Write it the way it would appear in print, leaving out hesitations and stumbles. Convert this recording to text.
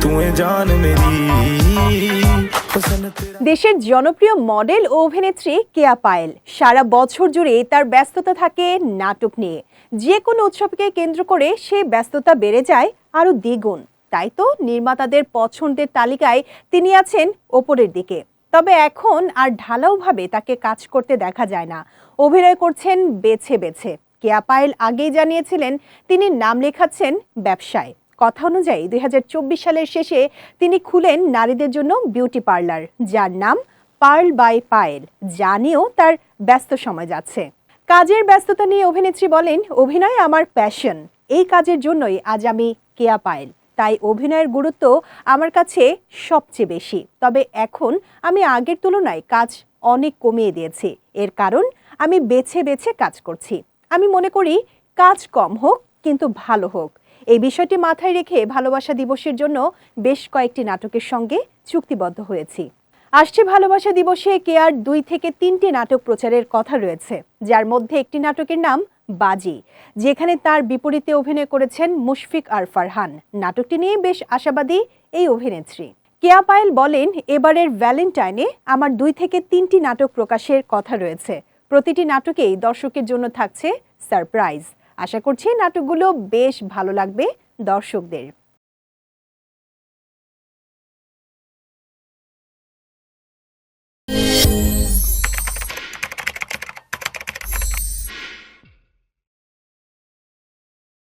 तू है जान मेरी। দেশের জনপ্রিয় মডেল ও অভিনেত্রী কেয়া পায়েল সারা বছর জুড়ে তার ব্যস্ততা থাকে নাটক নিয়ে। যে কোনো উৎসবকে কেন্দ্র করে সেই ব্যস্ততা বেড়ে যায় আরো দ্বিগুণ। তাই তো নির্মাতাদের পছন্দের তালিকায় তিনি আছেন ওপরের দিকে। তবে এখন আর ঢালাওভাবে তাকে কাজ করতে দেখা যায় না, অভিনয় করছেন বেছে বেছে। কেয়া পায়েল আগেই জানিয়েছিলেন তিনি নাম লেখাচ্ছেন ব্যবসায়। কথা অনুযায়ী 2024 সালের শেষে তিনি খুলেন নারীদের জন্য বিউটি পার্লার, যার নাম পার্ল বাই পায়েল। জানিও তার ব্যস্ত সময় যাচ্ছে। কাজের ব্যস্ততা নিয়ে অভিনেত্রী বলেন, অভিনয় আমার প্যাশন। এই কাজের জন্যই আজ আমি কেয়া পায়েল। তাই অভিনয়ের গুরুত্ব আমার কাছে সবচেয়ে বেশি। তবে এখন আমি আগের তুলনায় কাজ অনেক কমিয়ে দিয়েছি। এর কারণ আমি বেছে বেছে কাজ করছি। আমি মনে করি কাজ কম হোক কিন্তু ভালো হোক। এই বিষয়টি মাথায় রেখে ভালোবাসা দিবসের জন্য বেশ কয়েকটি নাটকের সঙ্গে চুক্তিবদ্ধ হয়েছি। আসছে ভালোবাসা দিবসে কেয়ার 2 থেকে 3টি নাটক প্রচারের কথা রয়েছে, যার মধ্যে একটি নাটকের নাম বাজি, যেখানে তার বিপরীতে অভিনয় করেছেন মুশফিক আর ফারহান। নাটকটি নিয়ে বেশ আশাবাদী এই অভিনেত্রী। কেয়া পায়েল বলেন, এবারের ভ্যালেন্টাইনে আমার 2 থেকে 3টি নাটক প্রকাশের কথা রয়েছে। প্রতিটি নাটকেই দর্শকের জন্য থাকছে সারপ্রাইজ। আশা করছি নাটকগুলো বেশ ভালো লাগবে দর্শকদের।